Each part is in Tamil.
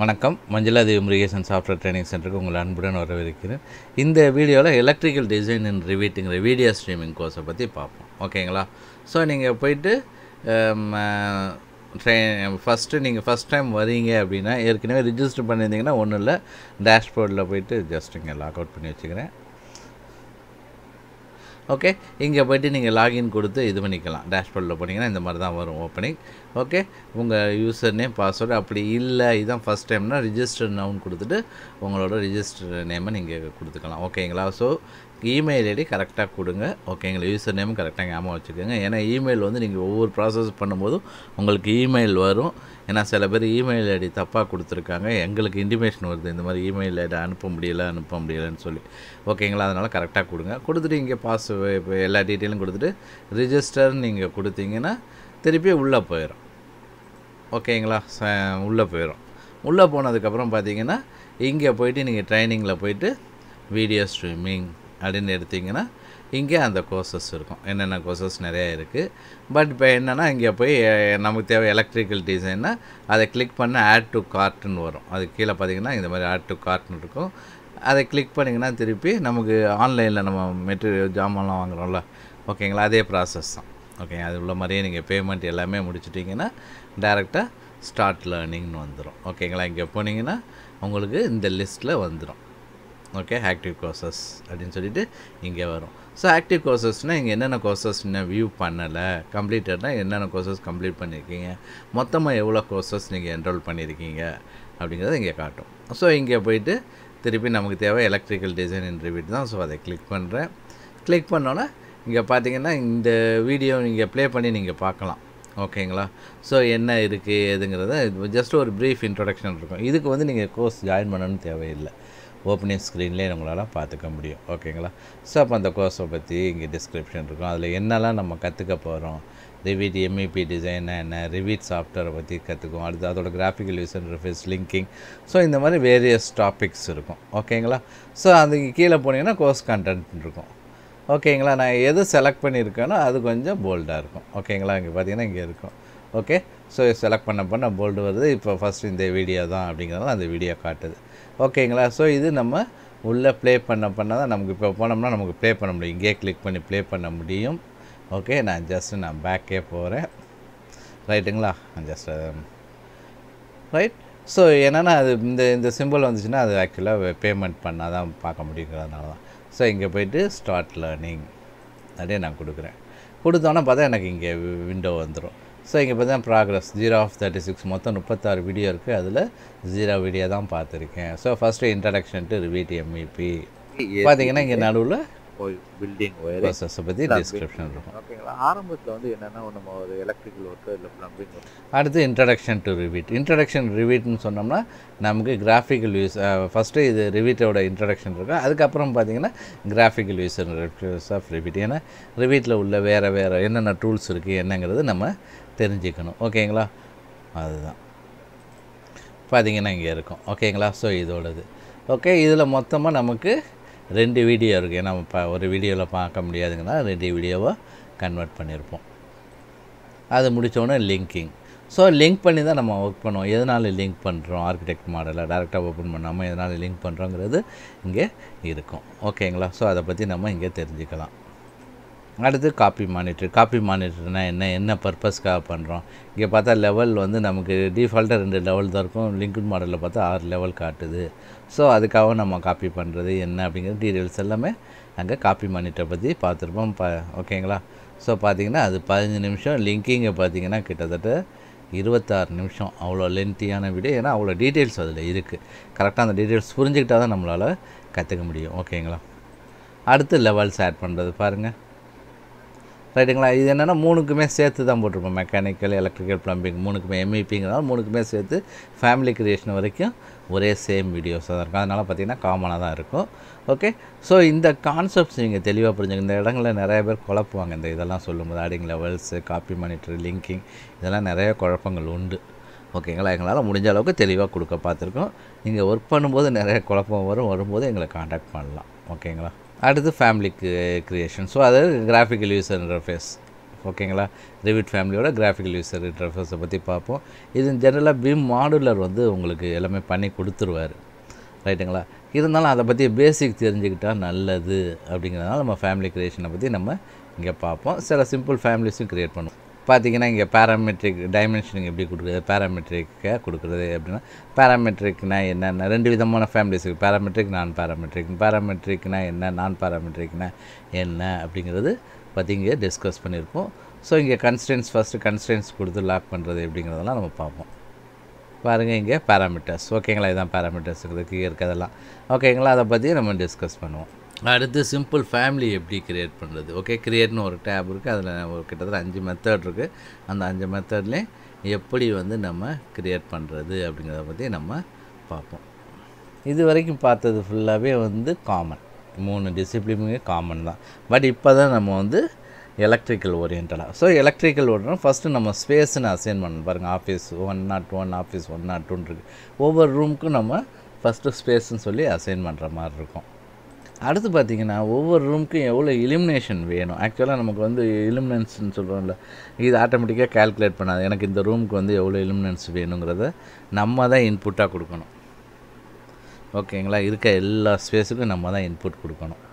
வணக்கம். மஞ்சளாதேவி முருகேசன் சாஃப்ட்வேர் ட்ரைனிங் சென்டருக்கு உங்கள் அன்புடன் வரவேற்கிறேன். இந்த வீடியோவில் எலக்ட்ரிக்கல் டிசைன் அண்ட் ரிவீட்டுங்கிற வீடியோ ஸ்ட்ரீமிங் கோர்ஸை பற்றி பார்ப்போம். ஓகேங்களா? ஸோ நீங்கள் போயிட்டு ஃபஸ்ட் டைம் வரீங்க அப்படின்னா, ஏற்கனவே ரிஜிஸ்டர் பண்ணியிருந்தீங்கன்னா ஒன்றும் இல்லை, டேஷ்போர்டில் போயிட்டு ஜஸ்ட் இங்கே லாக் அவுட் பண்ணி வச்சுக்கிறேன். ஓகே, இங்கே போய்ட்டு நீங்கள் லாகின் கொடுத்து இது பண்ணிக்கலாம். டேஷ்போர்டில் போனீங்கன்னா இந்த மாதிரி தான் வரும் ஓப்பனிங். ஓகே, உங்கள் யூசர் நேம் பாஸ்வேர்டு, அப்படி இல்லை இதுதான் ஃபஸ்ட் டைம்னா ரிஜிஸ்டர் நவுன் கொடுத்துட்டு உங்களோட ரிஜிஸ்டர் நேமை நீங்கள் கொடுத்துக்கலாம். ஓகேங்களா? ஸோ இமெயில் ஐடி கரெக்டாக கொடுங்க. ஓகேங்களா? யூசர் நேமும் கரெக்டாக ஞாபகம் வச்சுக்கோங்க. ஏன்னா இமெயில் வந்து நீங்கள் ஒவ்வொரு ப்ராசஸ் பண்ணும்போதும் உங்களுக்கு இமெயில் வரும். ஏன்னா சில பேர் இமெயில் ஐடி தப்பாக கொடுத்துருக்காங்க, எங்களுக்கு இன்டிமேஷன் வருது இந்த மாதிரி இமெயில் ஐடி அனுப்ப முடியலைன்னு சொல்லி. ஓகேங்களா? அதனால் கரெக்டாக கொடுங்க. கொடுத்துட்டு இங்கே எல்லா டீட்டெயிலும் கொடுத்துட்டு ரிஜிஸ்டர் நீங்கள் கொடுத்தீங்கன்னா திருப்பி உள்ளே போயிடும். ஓகேங்களா? உள்ளே போயிடும். உள்ளே போனதுக்கப்புறம் பார்த்தீங்கன்னா இங்கே போய்ட்டு நீங்கள் ட்ரைனிங்கில் போய்ட்டு வீடியோ ஸ்ட்ரீமிங் அப்படின்னு எடுத்திங்கன்னா இங்கே அந்த கோர்சஸ் இருக்கும். என்னென்ன கோர்சஸ் நிறையா இருக்குது. பட் இப்போ என்னென்னா இங்கே போய் நமக்கு தேவை எலக்ட்ரிக்கல் டிசைன்னா அதை கிளிக் பண்ண ஆட் டு கார்ட்டுன்னு வரும். அது கீழே பார்த்தீங்கன்னா இந்த மாதிரி ஆட் டு கார்ட்னு இருக்கும். அதை கிளிக் பண்ணிங்கன்னா திருப்பி நமக்கு ஆன்லைனில் நம்ம மெட்டீரியல் ஜாமான்லாம் வாங்குகிறோம்ல, ஓகேங்களா? அதே ப்ராசஸ் தான். ஓகே, அது உள்ள மாதிரியே நீங்கள் பேமெண்ட் எல்லாமே முடிச்சிட்டிங்கன்னா டேரெக்டாக ஸ்டார்ட் லேர்னிங்னு வந்துடும். ஓகேங்களா? இங்கே போனீங்கன்னா உங்களுக்கு இந்த லிஸ்ட்டில் வந்துடும். ஓகே, ஆக்டிவ் கோர்சஸ் அப்படின்னு சொல்லிட்டு இங்கே வரும். ஸோ ஆக்டிவ் கோர்சஸ்னால் இங்கே என்னென்ன கோர்சஸ் இன்னும் வியூ பண்ணலை, கம்ப்ளீட்டட்னா என்னென்ன கோர்சஸ் கம்ப்ளீட் பண்ணியிருக்கீங்க, மொத்தமாக எவ்வளோ கோர்சஸ் நீங்கள் என்ரோல் பண்ணியிருக்கீங்க அப்படிங்கிறத இங்கே காட்டும். ஸோ இங்கே போயிட்டு திருப்பி நமக்கு தேவை எலக்ட்ரிக்கல் டிசைன் அண்ட் ரிவீட் தான். ஸோ அதை கிளிக் பண்ணுறேன். கிளிக் பண்ணோன்னே இங்கே பார்த்தீங்கன்னா இந்த வீடியோ நீங்கள் ப்ளே பண்ணி நீங்கள் பார்க்கலாம். ஓகேங்களா? ஸோ என்ன இருக்குது எதுங்கிறத ஜஸ்ட் ஒரு ப்ரீஃப் இன்ட்ரொடக்ஷன் இருக்கும். இதுக்கு வந்து நீங்கள் கோர்ஸ் ஜாயின் பண்ணணும்னு தேவையில்லை, ஓப்பனிங் ஸ்க்ரீன்லேயே உங்களால் பார்த்துக்க முடியும். ஓகேங்களா? ஸோ அப்போ அந்த கோர்ஸை பற்றி இங்கே டிஸ்கிரிப்ஷன் இருக்கும். அதில் என்னெல்லாம் நம்ம கற்றுக்க போகிறோம், ரிவீட் எம்இபி டிசைன் என்ன, ரிவீட் சாஃப்ட்வேரை பற்றி கற்றுக்குவோம். அடுத்து அதோட graphical use interface, linking, so இந்த மாதிரி வேரியஸ் டாபிக்ஸ் இருக்கும். ஓகேங்களா? ஸோ அதுக்கு கீழே போனீங்கன்னா கோர்ஸ் கண்டென்ட் இருக்கும். ஓகேங்களா? நான் எது செலக்ட் பண்ணியிருக்கேனோ அது கொஞ்சம் போல்டாக இருக்கும். ஓகேங்களா? இங்கே பார்த்தீங்கன்னா இங்கே இருக்கும். ஓகே, ஸோ செலக்ட் பண்ண போல்டு வருது. இப்போ ஃபஸ்ட்டு இந்த வீடியோ தான் அப்படிங்கிறதால அந்த வீடியோ காட்டுது. ஓகேங்களா? ஸோ இது நம்ம உள்ளே ப்ளே பண்ண தான் நமக்கு இப்போ போனோம்னா நமக்கு ப்ளே பண்ண முடியும். இங்கே கிளிக் பண்ணி ப்ளே பண்ண முடியும். ஓகே, நான் பேக்கே போகிறேன். ரைட்டுங்களா? ரைட். ஸோ என்னென்னா அது இந்த சிம்பிள் வந்துச்சுன்னா அது ஆக்சுவலாக பேமெண்ட் பண்ணால் தான் பார்க்க முடியுங்கிறதுனால தான். ஸோ இங்கே போய்ட்டு ஸ்டார்ட் லேர்னிங் அப்படியே நான் கொடுக்குறேன். கொடுத்தோன்னே பார்த்தா எனக்கு இங்கே விண்டோ வந்துடும். ஸோ இங்கே பார்த்தா ப்ராக்ரஸ் 0/36 மொத்தம் 36 வீடியோ இருக்குது. அதில் 0 வீடியோ தான் பார்த்துருக்கேன். So first introduction to rivet MEP பார்த்தீங்கன்னா இங்கே நடுவில் பில்டிங் ப்ராசஸை பற்றி டிஸ்கிரிப்ஷன் இருக்கும். ஓகேங்களா? ஆரம்பத்தில் வந்து என்னென்னா நம்ம ஒரு எலக்ட்ரிக்கல் ஒர்க்கு இல்லை ப்ளம்பிங் ஒர்க். அடுத்து இன்ட்ரடக்ஷன் டு ரிவீட்னு சொன்னோம்னா நமக்கு கிராஃபிக்கல் யூஸ் ஃபஸ்ட்டு இது ரிவீட்டோட இன்ட்ரடக்ஷன் இருக்கும். அதுக்கப்புறம் பார்த்தீங்கன்னா கிராஃபிக்கல் யூஸ் ஆஃப் ரிவீட். ஏன்னா ரிவீட்டில் உள்ள வேறு என்னென்ன டூல்ஸ் இருக்குது என்னங்கிறது நம்ம தெரிஞ்சுக்கணும். ஓகேங்களா? அதுதான் பார்த்தீங்கன்னா இங்கே இருக்கும். ஓகேங்களா? ஸோ இதோடது. ஓகே, இதில் மொத்தமாக நமக்கு 2 வீடியோ இருக்குது. ஏன்னா ஒரு வீடியோவில் பார்க்க முடியாதுங்கன்னா 2 வீடியோவாக கன்வெர்ட் பண்ணியிருப்போம். அது முடித்தோடனே லிங்கிங். ஸோ லிங்க் பண்ணி தான் நம்ம ஒர்க் பண்ணுவோம். எதனால் லிங்க் பண்ணுறோம், ஆர்கிடெக்ட் மாடலை டேரெக்டாக ஓப்பன் பண்ணாமல் எதனால் லிங்க் பண்ணுறோங்கிறது இங்கே இருக்கும். ஓகேங்களா? ஸோ அதை பற்றி நம்ம இங்கே தெரிஞ்சுக்கலாம். அடுத்து காப்பி மானிட்டர்னால் என்ன பர்பஸ்க்காக பண்ணுறோம். இங்கே பார்த்தா லெவல் வந்து நமக்கு டிஃபால்ட்டாக 2 லெவல் தான் இருக்கும். லிங்க்ட் மாடலில் பார்த்தா 6 லெவல் காட்டுது. ஸோ அதுக்காக நம்ம காப்பி பண்ணுறது என்ன அப்படிங்கிற டீட்டெயில்ஸ் எல்லாமே அங்கே காப்பி மானிட்டர் பற்றி பார்த்துருப்போம். ஓகேங்களா? ஸோ பார்த்திங்கன்னா அது 15 நிமிஷம். லிங்கிங்கை பார்த்திங்கன்னா கிட்டத்தட்ட 26 நிமிஷம். அவ்வளோ லென்த்தியான வீடியோ. ஏன்னா அவ்வளோ டீட்டெயில்ஸ் அதில் இருக்குது. கரெக்டாக அந்த டீட்டெயில்ஸ் புரிஞ்சுக்கிட்டால் தான் நம்மளால் கற்றுக்க முடியும். ஓகேங்களா? அடுத்து லெவல்ஸ் ஆட் பண்ணுறது பாருங்கள். ரைட்டுங்களா? இது என்னென்னா 3க்குமே சேர்த்து தான் போட்டிருப்போம். மெக்கானிக்கல், எலக்ட்ரிக்கல், ப்ளம்பிங் 3க்குமே எம்இபிங்கிறதால 3க்குமே சேர்த்து ஃபேமிலி க்ரியேஷன் வரைக்கும் ஒரே சேம் வீடியோஸாக தான் இருக்கும். அதனால் பார்த்திங்கன்னா காமனாக தான் இருக்கும். ஓகே, ஸோ இந்த கான்செப்ட்ஸ் நீங்கள் தெளிவாக புரிஞ்சுங்க. இந்த இடங்களில் நிறைய பேர் குழப்புவாங்க. இதெல்லாம் சொல்லும்போது adding levels, copy monitor, linking, இதெல்லாம் நிறைய குழப்பங்கள் உண்டு. ஓகேங்களா? எங்களால் முடிஞ்ச அளவுக்கு தெளிவாக கொடுக்க பார்த்துருக்கோம். நீங்கள் ஒர்க் பண்ணும்போது நிறைய குழப்பம் வரும்போது எங்களை காண்டாக்ட் பண்ணலாம். ஓகேங்களா? அடுத்து ஃபேமிலி க்ரியேஷன். ஸோ அது கிராஃபிக்கல் யூசர் இன்டர்ஃபேஸ் ஓகேங்களா. ரிவிட் ஃபேமிலியோட கிராஃபிக்கல் யூசர் இன்டர்ஃபேஸை பற்றி பார்ப்போம். இது ஜென்ரலாக பிம் மாடுலர் வந்து உங்களுக்கு எல்லாமே பண்ணி கொடுத்துருவார், ரைட்டுங்களா. இருந்தாலும் அதை பற்றி பேசிக் தெரிஞ்சுக்கிட்டால் நல்லது அப்படிங்கிறதுனால நம்ம ஃபேமிலி க்ரியேஷனை பற்றி நம்ம இங்கே பார்ப்போம். சில சிம்பிள் ஃபேமிலிஸும் க்ரியேட் பண்ணுவோம். பார்த்திங்கன்னா இங்கே பேராமெட்ரிக் டைமென்ஷனிங் எப்படி கொடுக்குறது, பேராமெட்ரிக்கை கொடுக்குறது அப்படின்னா, பேராமெட்ரிக்னால் என்னென்ன 2 விதமான ஃபேமிலிஸ் இருக்குது. பேராமெட்ரிக், நான் பேராமெட்ரிக். பேராமெட்ரிக்னால் என்ன, நான் பேராமெட்ரிக்னால் என்ன அப்படிங்கிறது பற்றி இங்கே டிஸ்கஸ் பண்ணியிருப்போம். ஸோ இங்கே கன்ஸ்டன்ஸ் ஃபஸ்ட்டு கன்ஸ்டன்ஸ் கொடுத்து லாக் பண்ணுறது எப்படிங்கிறதெல்லாம் நம்ம பார்ப்போம். பாருங்கள் இங்கே பேராமீட்டர்ஸ், ஓகேங்களா. இதுதான் பேராமீட்டர்ஸுங்கிறது கீழே இருக்கிறதெல்லாம், ஓகேங்களா. அதை பற்றி நம்ம டிஸ்கஸ் பண்ணுவோம். அடுத்து சிம்பிள் ஃபேமிலி எப்படி க்ரியேட் பண்ணுறது. ஓகே, க்ரியேட்னு ஒரு டேப் இருக்குது. அதில் ஒரு கிட்டத்தட்ட 5 மெத்தட் இருக்குது. அந்த 5 மெத்தட்லேயும் எப்படி வந்து நம்ம க்ரியேட் பண்ணுறது அப்படிங்கிறத பற்றி நம்ம பார்ப்போம். இது வரைக்கும் பார்த்தது ஃபுல்லாகவே வந்து காமன், 3 டிசிப்ளினுமே காமன் தான். பட் இப்போ தான் நம்ம வந்து எலக்ட்ரிக்கல் ஓரியன்டாக. ஸோ எலக்ட்ரிக்கல் ஓரியன்ட் ஃபஸ்ட்டு நம்ம ஸ்பேஸ்ன்னு அசைன் பண்ணணும். பாருங்கள், ஆஃபீஸ் 101, ஆஃபீஸ் 102 இருக்குது. ஒவ்வொரு ரூமுக்கும் நம்ம ஃபஸ்ட்டு ஸ்பேஸ்ன்னு சொல்லி அசைன் பண்ணுற மாதிரி இருக்கும். அடுத்து பார்த்திங்கன்னா ஒவ்வொரு ரூமுக்கும் எவ்வளோ இலுமினேஷன் வேணும். ஆக்சுவலாக நமக்கு வந்து இலுமினன்ஸ்ன்னு சொல்கிறோம்ல, இது ஆட்டோமேட்டிக்காக கால்குலேட் பண்ணாது. எனக்கு இந்த ரூமுக்கு வந்து எவ்வளோ இலுமினன்ஸ் வேணுங்கிறத நம்ம தான் இன்புட்டாக கொடுக்கணும், ஓகேங்களா. இருக்க எல்லா ஸ்பேஸுக்கும் நம்ம தான் இன்புட் கொடுக்கணும்.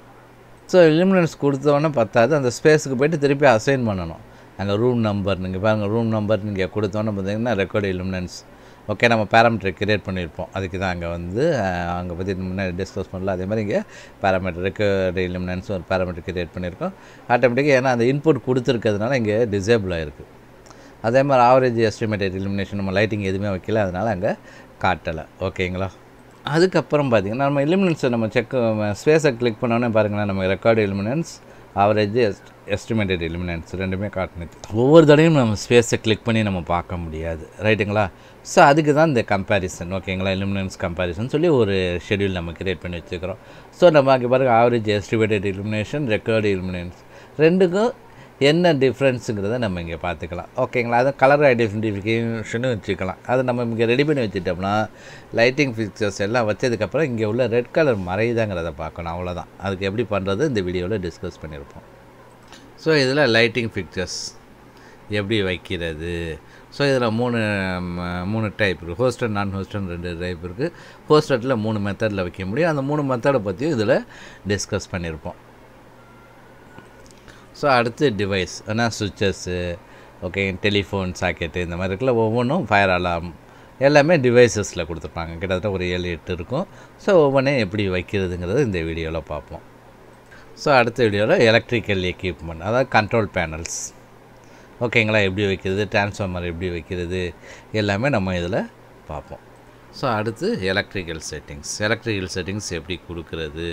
ஸோ இலுமினன்ஸ் கொடுத்தோன்னே பத்தாது, அந்த ஸ்பேஸுக்கு போய்ட்டு திருப்பி அசைன் பண்ணணும். அங்கே ரூம் நம்பர் நீங்கள் பாருங்கள், ரூம் நம்பர் நீங்கள் கொடுத்தோன்னே பார்த்திங்கன்னா ரெக்கார்டு இலுமினன்ஸ். ஓகே, நம்ம பேராமீட்டர் க்ரியேட் பண்ணியிருப்போம். அதுக்கு தான் அங்கே வந்து அங்கே பற்றி முன்னாடி டிஸ்கஸ் பண்ணல. அதே மாதிரி இங்கே பேராமீட்டர் ரெக்கார்டு இலுமினன்ஸ் ஒரு பேராமீட்டர் க்ரியேட் பண்ணியிருக்கோம் ஆட்டோமேட்டிக்காக. ஏன்னா அந்த இன்புட் கொடுத்துருக்கிறதுனால இங்கே டிசேபிள் ஆகிருக்கு. அதே மாதிரி ஆவரேஜ் எஸ்டிமேட்டட் இலுமினேஷன் நம்ம லைட்டிங் எதுவுமே வைக்கல, அதனால் அங்கே காட்டலை, ஓகேங்களா. அதுக்கப்புறம் பார்த்திங்கன்னா நம்ம இலுமினன்ஸை நம்ம ஸ்பேஸை கிளிக் பண்ணோன்னே பாருங்களேன், நம்ம ரெக்கார்டு இலுமினன்ஸ் ஆவரேஜ் எஸ்டிமேட்டட் இலுமினன்ஸ் ரெண்டுமே காட்டினது. ஒவ்வொரு தடையும் நம்ம ஸ்பேஸை கிளிக் பண்ணி நம்ம பார்க்க முடியாது, ரைட்டுங்களா. ஸோ அதுக்கு தான் இந்த கம்பேரிசன், ஓகேங்களா. இலுமினன்ஸ் கம்பேரிசன் சொல்லி ஒரு ஷெடியூல் நம்ம கிரியேட் பண்ணி வச்சுக்கிறோம். ஸோ நம்ம அங்கே பாருங்கள், ஆவரேஜ் எஸ்டிமேட்டட் இலுமினேஷன், ரெக்கார்டு இலுமினன்ஸ் ரெண்டுக்கும் என்ன டிஃப்ரென்ஸுங்கிறத நம்ம இங்கே பார்த்துக்கலாம், ஓகேங்களா. அதை கலர் ஐடென்டிஃபிகேஷனும் வச்சுக்கலாம். அதை நம்ம இங்கே ரெடி பண்ணி வச்சுட்டோம்னா லைட்டிங் ஃபிக்சர்ஸ் எல்லாம் வச்சதுக்கப்புறம் இங்கே உள்ள ரெட் கலர் மறையுதாங்கிறத பார்க்கணும், அவ்வளோதான். அதுக்கு எப்படி பண்ணுறது இந்த வீடியோவில் டிஸ்கஸ் பண்ணியிருப்போம். ஸோ இதில் லைட்டிங் ஃபிக்சர்ஸ் எப்படி வைக்கிறது. ஸோ இதில் 3 டைப் இருக்குது. ஹோஸ்டட், நான் ஹோஸ்டட் 2 டைப் இருக்குது. ஹோஸ்டட்டில் 3 மெத்தடில் வைக்க முடியும். அந்த 3 மெத்தடை பற்றியும் இதில் டிஸ்கஸ் பண்ணியிருப்போம். ஸோ அடுத்து டிவைஸ், ஆனால் சுவிட்சஸ்ஸு, ஓகே, டெலிஃபோன் சாக்கெட்டு, இந்த மாதிரி இருக்குல்ல, ஒவ்வொன்றும் ஃபயர் அலார்ம் எல்லாமே டிவைசஸில் கொடுத்துருப்பாங்க. கிட்டத்தட்ட ஒரு 7-8 இருக்கும். ஸோ ஒவ்வொன்றையும் எப்படி வைக்கிறதுங்கிறது இந்த வீடியோவில் பார்ப்போம். ஸோ அடுத்த வீடியோவில் எலக்ட்ரிக்கல் எக்யூப்மெண்ட், அதாவது கண்ட்ரோல் பேனல்ஸ், ஓகேங்களா, எப்படி வைக்கிறது, டிரான்ஸ்ஃபார்மர் எப்படி வைக்கிறது எல்லாமே நம்ம இதில் பார்ப்போம். ஸோ அடுத்து எலக்ட்ரிக்கல் செட்டிங்ஸ் எப்படி கொடுக்குறது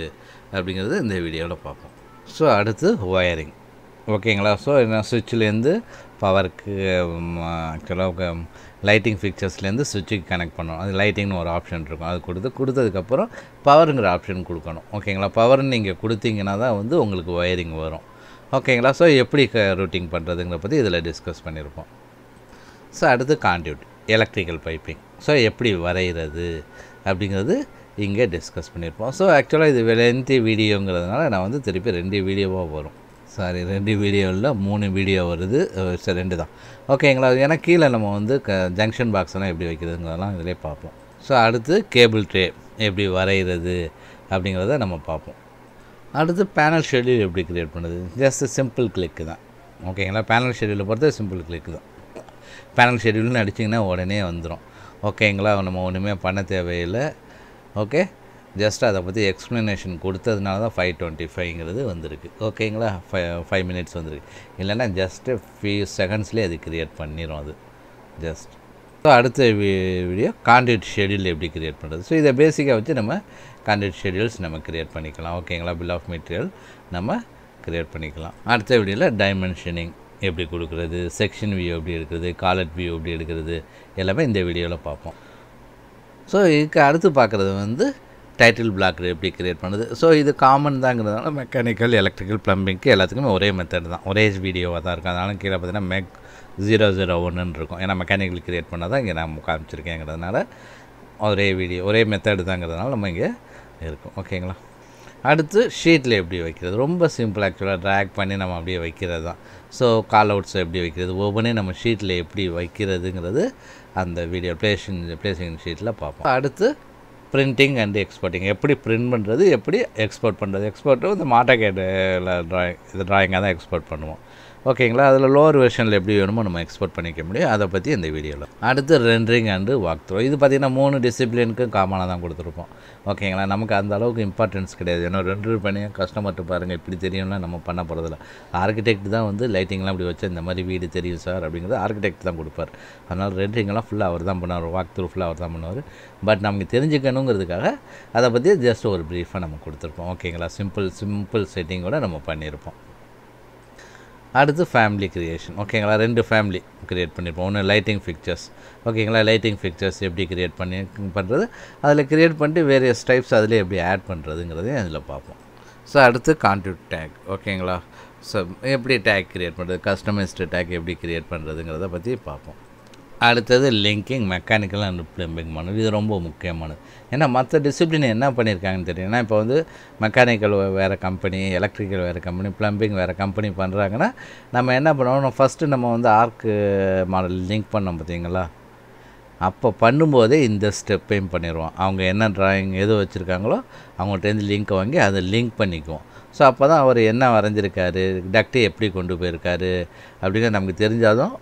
அப்படிங்கிறது இந்த வீடியோவில் பார்ப்போம். ஸோ அடுத்து ஒயரிங், ஓகேங்களா. ஸோ நான் சுவிட்சிலேருந்து பவருக்கு, ஆக்சுவலாக லைட்டிங் ஃபிக்சர்ஸ்லேருந்து சுவிட்சுக்கு கனெக்ட் பண்ணணும். அது லைட்டிங்னு ஒரு ஆப்ஷன் இருக்கும், அது கொடுத்ததுக்கப்புறம் பவருங்கிற ஆப்ஷன் கொடுக்கணும், ஓகேங்களா. பவர்னு நீங்கள் கொடுத்தீங்கன்னா தான் வந்து உங்களுக்கு ஒயரிங் வரும், ஓகேங்களா. ஸோ எப்படி ரூட்டிங் பண்ணுறதுங்கிற பற்றி இதில் டிஸ்கஸ் பண்ணியிருப்போம். ஸோ அடுத்து கான்டியூட், எலக்ட்ரிக்கல் பைப்பிங், ஸோ எப்படி வரைகிறது அப்படிங்கிறது இங்கே டிஸ்கஸ் பண்ணியிருப்போம். ஸோ ஆக்சுவலாக இது லென்த்தி வீடியோங்கிறதுனால நான் வந்து திருப்பி 2 வீடியோவாக வரும். 2 வீடியோவில் 3 வீடியோ வருது, 2 தான், ஓகேங்களா. ஏன்னா கீழே நம்ம வந்து ஜங்ஷன் பாக்ஸ்லாம் எப்படி வைக்கிறதுங்கிறதெல்லாம் இதிலே பார்ப்போம். ஸோ அடுத்து கேபிள் ட்ரே எப்படி வரைகிறது அப்படிங்கிறத நம்ம பார்ப்போம். அடுத்து பேனல் ஷெட்யூல் எப்படி க்ரியேட் பண்ணுறது, ஜஸ்ட் சிம்பிள் கிளிக்கு தான், ஓகேங்களா. பேனல் ஷெட்யூலை பொறுத்த சிம்பிள் கிளிக்கு தான். பேனல் ஷெட்யூல்னு அடிச்சிங்கன்னா உடனே வந்துடும், ஓகேங்களா. நம்ம ஒன்றுமே பண்ண தேவையில்லை, ஓகே. ஜஸ்ட் அதை பற்றி எக்ஸ்ப்ளனேஷன் கொடுத்ததுனால தான் 525ங்கிறது வந்திருக்கு, ஓகேங்களா. 5 மினிட்ஸ் வந்திருக்கு, இல்லைன்னா ஜஸ்ட்டு ஃபியூ செகண்ட்ஸ்லேயே அது க்ரியேட் பண்ணிடும் அது ஜஸ்ட். ஸோ அடுத்த வீடியோ கான்ட்ராக்ட் ஷெட்யூல் எப்படி க்ரியேட் பண்ணுறது. ஸோ இதை பேசிக்காக வச்சு நம்ம கான்ட்ராக்ட் ஷெட்யூல்ஸ் நம்ம க்ரியேட் பண்ணிக்கலாம், ஓகேங்களா. பில் ஆஃப் மெட்டீரியல் நம்ம க்ரியேட் பண்ணிக்கலாம். அடுத்த வீடியோவில் டைமென்ஷனிங் எப்படி கொடுக்குறது, செக்ஷன் வியூ எப்படி எடுக்கிறது, காலட் வியூ எப்படி எடுக்கிறது எல்லாமே இந்த வீடியோவில் பார்ப்போம். ஸோ இதுக்கு அடுத்து பார்க்குறது வந்து டைட்டில் பிளாக் எப்படி க்ரியேட் பண்ணுறது. ஸோ இது காமன் தாங்கிறதுனால மெக்கானிக்கல், எலக்ட்ரிக்கல், ப்ளம்பிங்க்கு எல்லாத்துக்குமே ஒரே மெத்தட் தான், ஒரே வீடியோவாக தான் இருக்கும். அதனால கீழே பார்த்தீங்கன்னா MEG 001 இருக்கும். ஏன்னா மெக்கானிக்கல் க்ரியேட் பண்ணால் தான் இங்கே நான் காமிச்சிருக்கேங்கிறதுனால ஒரே வீடியோ ஒரே மெத்தடு தாங்கிறதுனால நம்ம இங்கே இருக்கும், ஓகேங்களா. அடுத்து ஷீட்டில் எப்படி வைக்கிறது, ரொம்ப சிம்பிள் ஆக்சுவலாக ட்ராக் பண்ணி நம்ம அப்படியே வைக்கிறது தான். ஸோ கால் அவுட்ஸ் எப்படி வைக்கிறது, ஒவ்வொன்றையும் நம்ம ஷீட்டில் எப்படி வைக்கிறதுங்கிறது அந்த வீடியோ பிளேசிங் ஷீட்டில் பார்ப்போம். அடுத்து பிரிண்டிங் அண்ட் எக்ஸ்போர்ட்டிங், எப்படி பிரிண்ட் பண்ணுறது, எப்படி எக்ஸ்போர்ட் பண்ணுறது. எக்ஸ்போர்ட்டும் இந்த மாட்டோகேட்டில் ட்ராயிங்காக தான் எக்ஸ்போர்ட் பண்ணுவோம். ஓகேங்களா, அதில் லோவர் வெர்ஷனில் எப்படி வேணுமோ நம்ம எக்ஸ்போர்ட் பண்ணிக்க முடியும். அதை பற்றி இந்த வீடியோவில். அடுத்து ரெண்டரிங் அண்டு வாக் த்ரூ. இது பார்த்திங்கன்னா 3 டிசிப்ளினுக்கும் காமனாக தான் கொடுத்துருப்போம். ஓகேங்களா, நமக்கு அந்த அளவுக்கு இம்பார்ட்டன்ஸ் கிடையாது. ஏன்னா ரெண்டர் பண்ணி கஸ்டமர்ட்டு பாருங்கள் இப்படி தெரியும்னா நம்ம பண்ண போகிறதில்ல. ஆர்கிடெக்ட் தான் வந்து லைட்டிங்லாம் அப்படி வச்சு இந்த மாதிரி வீடு தெரியும் சார் அப்படிங்கிறது ஆர்கிடெக்ட் தான் கொடுப்பார். அதனால் ரெண்டரிங்கெல்லாம் ஃபுல்லாக அவர் தான் பண்ணுவார், வாக் த்ரூ ஃபுல்லாக அவர் தான் பண்ணுவார். பட் நமக்கு தெரிஞ்சுக்கணுங்கிறதுக்காக அதை பற்றி ஜஸ்ட் ஒரு ப்ரீஃபாக நம்ம கொடுத்துருப்போம். ஓகேங்களா, சிம்பிள் செட்டிங்கோடு நம்ம பண்ணியிருப்போம். அடுத்து ஃபேமிலி க்ரியேஷன். ஓகேங்களா, 2 ஃபேமிலி க்ரியேட் பண்ணியிருப்போம். ஒன்று லைட்டிங் ஃபிக்சர்ஸ். ஓகேங்களா, லைட்டிங் ஃபிக்சர்ஸ் எப்படி க்ரியேட் பண்ணுறது, அதில் க்ரியேட் பண்ணிட்டு வேரியஸ் டைப்ஸ் அதில் எப்படி ஆட் பண்ணுறதுங்கிறதையும் அதில் பார்ப்போம். ஸோ அடுத்து கான்டென்ட் டேக். ஓகேங்களா, ஸோ எப்படி டேக் க்ரியேட் பண்ணுறது, கஸ்டமைஸ்டு டேக் எப்படி க்ரியேட் பண்ணுறதுங்கிறத பற்றி பார்ப்போம். அடுத்தது லிங்கிங், மெக்கானிக்கல் அண்ட் ப்ளம்பிங் பண்ணுறது. இது ரொம்ப முக்கியமானது. ஏன்னா மற்ற டிசிப்ளின் என்ன பண்ணியிருக்காங்கன்னு தெரியும்னா, இப்போ வந்து மெக்கானிக்கல் வேறு கம்பெனி, எலக்ட்ரிக்கல் வேறு கம்பெனி, ப்ளம்பிங் வேறு கம்பெனி பண்ணுறாங்கன்னா நம்ம என்ன பண்ணுவோம், ஃபஸ்ட்டு நம்ம வந்து ஆர்க் மாடல் லிங்க் பண்ணோம் பார்த்தீங்களா, அப்போ பண்ணும்போதே இந்த ஸ்டெப்பையும் பண்ணிடுவோம். அவங்க என்ன ட்ராயிங் எது வச்சுருக்காங்களோ அவங்கள்ட்டேருந்து லிங்க்கை வாங்கி அதை லிங்க் பண்ணிக்குவோம். ஸோ அப்போ தான் அவர் என்ன வரைஞ்சிருக்காரு, டக்ட்டு எப்படி கொண்டு போயிருக்காரு அப்படின்னு நமக்கு தெரிஞ்சாலும்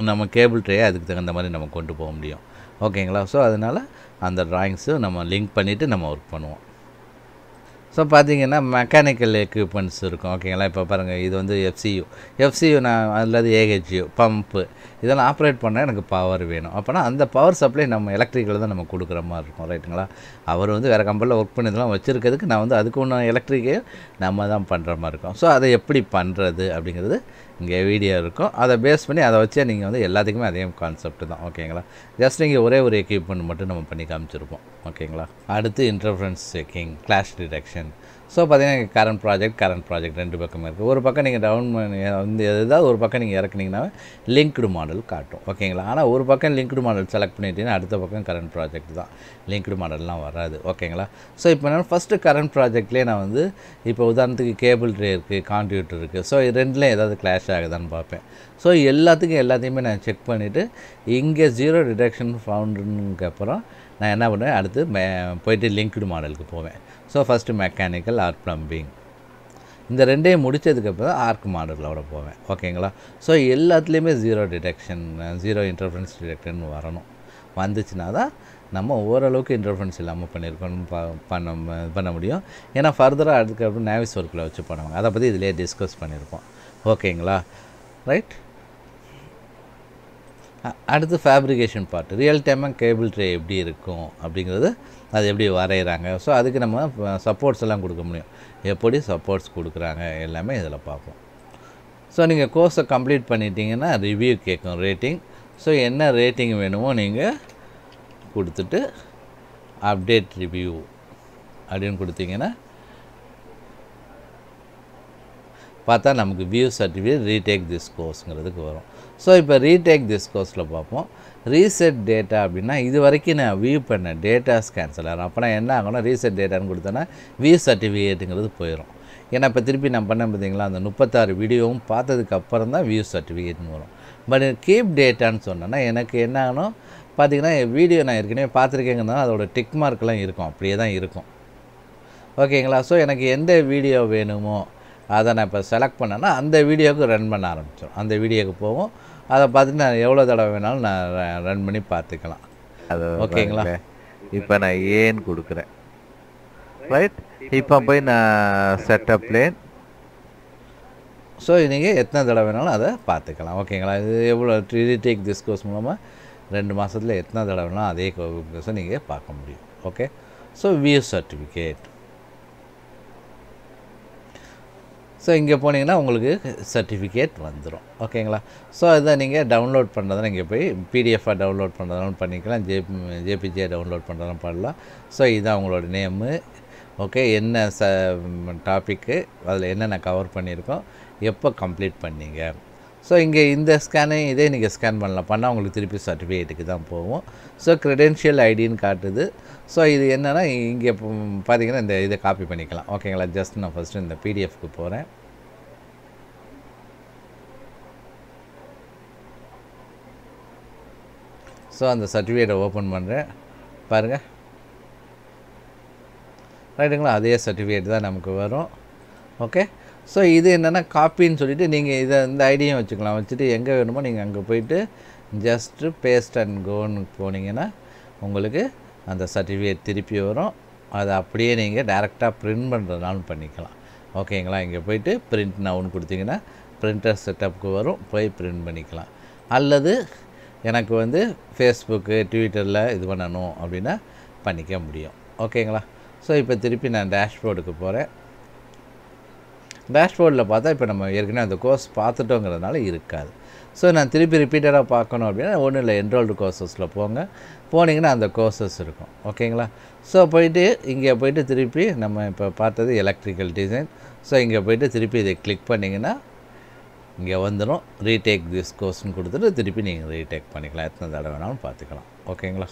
நம்ம கேபிள் ட்ரேயை அதுக்கு தகுந்த மாதிரி நம்ம கொண்டு போக முடியும். ஓகேங்களா, ஸோ அதனால் அந்த ட்ராயிங்ஸு நம்ம லிங்க் பண்ணிவிட்டு நம்ம ஒர்க் பண்ணுவோம். ஸோ பார்த்திங்கன்னா மெக்கானிக்கல் எக்யூப்மெண்ட்ஸ் இருக்கும். ஓகேங்களா, இப்போ பாருங்கள் இது வந்து எஃப்சியூ நான் அல்லது ஏஹெச்யூ பம்பு இதெல்லாம் ஆப்ரேட் பண்ணால் எனக்கு பவர் வேணும். அப்போனா அந்த பவர் சப்ளை நம்ம எலக்ட்ரிக்கில் தான் நம்ம கொடுக்குற மாதிரி இருக்கும். ரைட்டுங்களா, அவர் வந்து வேறு கம்பெனியில் ஒர்க் பண்ணி இதெல்லாம் வச்சுருக்கிறதுக்கு நான் வந்து அதுக்கு ஒன்று எலக்ட்ரிக்கையும் நம்ம தான் பண்ணுற மாதிரி இருக்கும். ஸோ அதை எப்படி பண்ணுறது அப்படிங்கிறது இங்கே வீடியோ இருக்கும். அதை பேஸ் பண்ணி அதை வச்சே நீங்கள் வந்து எல்லாத்துக்குமே அதே கான்செப்ட் தான். ஓகேங்களா, ஜஸ்ட் நீங்கள் ஒரே ஒரு எக்யூப்மெண்ட் மட்டும் நம்ம பண்ணி காமிச்சிருப்போம். ஓகேங்களா, அடுத்து interference checking, clash detection. So பார்த்தீங்கன்னா கரண்ட் ப்ராஜெக்ட் 2 பக்கமே இருக்குது. ஒரு பக்கம் நீங்கள் டவுன் பண்ணி வந்து எதாவது ஒரு பக்கம் நீங்கள் இறக்குனீங்கன்னா லிங்க்டு மாடல் காட்டும். ஓகேங்களா, ஆனால் ஒரு பக்கம் லிங்க்டு மாடல் செலக்ட் பண்ணிட்டீங்கன்னா அடுத்த பக்கம் கரண்ட் ப்ராஜெக்ட் தான், லிங்க்டு மாடல்லாம் வராது. ஓகேங்களா, ஸோ இப்போ நான் ஃபஸ்ட்டு கரண்ட் ப்ராஜெக்ட்லேயே நான் வந்து இப்போ உதாரணத்துக்கு கேபிள் ட்ரே இருக்குது, கான்ட்ரிபியூட்டர் இருக்குது. ஸோ 2லேயும் ஏதாவது கிளாஷ் ஆகுதான்னு பார்ப்பேன். ஸோ எல்லாத்தையுமே நான் செக் பண்ணிவிட்டு இங்கே 0 டிடெக்ஷன் ஃபவுண்டுக்கு அப்புறம் நான் என்ன பண்ணுவேன், அடுத்து போயிட்டு லிங்க்டு மாடலுக்கு போவேன். So first mechanical R plumbing, இந்த 2ஐயும் முடித்ததுக்கப்புறம் தான் ஆர்க் மாடலோட போவேன். ஓகேங்களா, ஸோ எல்லாத்துலேயுமே 0 டிடெக்ஷன், 0 இன்டர்ஃபரன்ஸ் டிடெக்ஷன் வரணும். வந்துச்சுன்னா தான் நம்ம ஓரளவுக்கு இன்டர்ஃபரன்ஸ் இல்லாமல் பண்ணியிருக்கோம் பண்ண முடியும். ஏன்னா ஃபர்தராக அதுக்கப்புறம் நேவிஸ் ஒர்க்கில் வச்சு பண்ணுவாங்க. அதை பற்றி இதிலே டிஸ்கஸ் பண்ணியிருப்போம். ஓகேங்களா, ரைட். அடுத்து ஃபேப்ரிகேஷன் பார்ட், ரியல் டைமாக கேபிள் ட்ரே எப்படி இருக்கும் அப்படிங்கிறது, அது எப்படி வரைகிறாங்க. ஸோ அதுக்கு நம்ம சப்போர்ட்ஸ் எல்லாம் கொடுக்க முடியும். எப்படி சப்போர்ட்ஸ் கொடுக்குறாங்க எல்லாமே இதில் பார்ப்போம். ஸோ நீங்கள் கோர்ஸை கம்ப்ளீட் பண்ணிட்டீங்கன்னா ரிவ்யூ கேட்கும், ரேட்டிங். ஸோ என்ன ரேட்டிங் வேணுமோ நீங்கள் கொடுத்துட்டு அப்டேட் ரிவ்யூ அப்படின்னு கொடுத்தீங்கன்னா பார்த்தா நமக்கு வியூ சர்டிஃபிகேட் ரீடேக் திஸ் கோர்ஸுங்கிறதுக்கு வரும். ஸோ இப்போ ரீடேக் திஸ் கோர்ஸில் பார்ப்போம். ரீசெட் டேட்டா அப்படின்னா இது வரைக்கும் நான் வியூ பண்ண டேட்டாஸ் கேன்சல் ஆகும். அப்போனா என்ன ஆகும்னா ரீசெட் டேட்டான்னு கொடுத்தோன்னா வியூ சர்டிஃபிகேட்டுங்கிறது போயிடும். ஏன்னா இப்போ திருப்பி நான் பண்ண பார்த்தீங்களா, அந்த 36 வீடியோவும் பார்த்ததுக்கு அப்புறம் தான் வியூ சர்டிஃபிகேட்னு வரும். பட் கீப் டேட்டான்னு சொன்னேன்னா எனக்கு என்ன ஆகணும் பார்த்தீங்கன்னா, வீடியோ நான் ஏற்கனவே பார்த்துருக்கேங்கிறதுனால அதோட டிக் மார்க்லாம் இருக்கும், அப்படியே தான் இருக்கும். ஓகேங்களா, ஸோ எனக்கு எந்த வீடியோ வேணுமோ அதை நான் இப்போ செலக்ட் பண்ணேன்னா அந்த வீடியோவுக்கு ரன் பண்ண ஆரம்பித்தோம். அந்த வீடியோவுக்கு போவோம், அதை பார்த்துட்டு நான் எவ்வளோ தடவை வேணாலும் நான் ரன் பண்ணி பார்த்துக்கலாம். அது ஓகேங்களா, இப்போ நான் ஏன்னு கொடுக்குறேன். ரைட், இப்போ போய் நான் செட்டப் பிளேன். ஸோ நீங்கள் எத்தனை தடவை வேணாலும் அதை பார்த்துக்கலாம். ஓகேங்களா, இது எவ்வளோ ரீடேக் திஸ் கோர்ஸ் மூலமாக 2 மாதத்தில் எத்தனை தடவை வேணாலும் அதே கோர்ஸை நீங்கள் பார்க்க முடியும். Okay, so view certificate. So இங்கே போனீங்கன்னா உங்களுக்கு சர்டிஃபிகேட் வந்துடும். ஓகேங்களா, ஸோ இதை நீங்கள் டவுன்லோட் பண்ணுறதுனா இங்கே போய் பிடிஎஃபாக டவுன்லோட் பண்ணுறதுனாலும் பண்ணிக்கலாம், ஜேபிஜியை டவுன்லோட் பண்ணுறதுனாலும் பண்ணலாம். ஸோ இதுதான் உங்களோட நேமு. ஓகே, என்ன டாப்பிக்கு, அதில் என்னென்ன கவர் பண்ணியிருக்கோம், எப்போ கம்ப்ளீட் பண்ணீங்க, ஸோ இங்கே இந்த ஸ்கேனையும் இதே நீங்கள் ஸ்கேன் பண்ணால் உங்களுக்கு திருப்பி சர்டிஃபிகேட்டுக்கு தான் போகும். ஸோ க்ரெடென்ஷியல் ஐடின்னு காட்டுது. ஸோ இது என்னென்னா இங்கே பார்த்தீங்கன்னா இந்த இதை காப்பி பண்ணிக்கலாம். ஓகேங்களா? ஜஸ்ட் நான் ஃபஸ்ட்டு இந்த பிடிஎஃப்க்கு போகிறேன். ஸோ அந்த சர்டிஃபிகேட்டை ஓப்பன் பண்ணுறேன். பாருங்கள், ரைட்டுங்களா? அதே சர்டிஃபிகேட் தான் நமக்கு வரும். ஓகே. ஸோ இது என்னென்னா காப்பின்னு சொல்லிவிட்டு நீங்கள் இந்த ஐடியும் வச்சுக்கலாம். வச்சுட்டு எங்கே வேணுமோ நீங்கள் அங்கே போயிட்டு ஜஸ்ட்டு பேஸ்ட் அண்ட் கோன்னு போனீங்கன்னா உங்களுக்கு அந்த சர்டிஃபிகேட் திருப்பி வரும். அதை அப்படியே நீங்கள் டேரெக்டாக பிரிண்ட் பண்ணுறதுனாலும் பண்ணிக்கலாம். ஓகேங்களா? இங்கே போயிட்டு பிரிண்ட் நவுன்னு கொடுத்தீங்கன்னா பிரிண்டர் செட்டப்புக்கு வரும், போய் பிரிண்ட் பண்ணிக்கலாம். அல்லது எனக்கு வந்து ஃபேஸ்புக்கு ட்விட்டரில் இது பண்ணணும் அப்படின்னா பண்ணிக்க முடியும். ஓகேங்களா? ஸோ இப்போ திருப்பி நான் டேஷ்போர்டுக்கு போகிறேன். டேஷ்போர்டில் பார்த்தா இப்போ நம்ம ஏற்கனவே அந்த கோர்ஸ் பார்த்துட்டோங்கிறதுனால இருக்காது. ஸோ நான் திருப்பி ரிப்பீட்டடாக பார்க்கணும் அப்படின்னா ஒன்றும் இல்லை, என்ரோல்டு கோர்சஸில் போனீங்கன்னா அந்த கோர்சஸ் இருக்கும். ஓகேங்களா? ஸோ போயிட்டு இங்கே போயிட்டு திருப்பி நம்ம இப்போ பார்த்தது எலக்ட்ரிக்கல் டிசைன். ஸோ இங்கே போயிட்டு திருப்பி இதை கிளிக் பண்ணிங்கன்னா இங்கே வந்துடும். ரீடேக் திஸ் கோர்ஸ்னு கொடுத்துட்டு திருப்பி நீங்கள் ரீடேக் பண்ணிக்கலாம். எத்தனை தடவை வேணாலும் பார்த்துக்கலாம். ஓகேங்களா?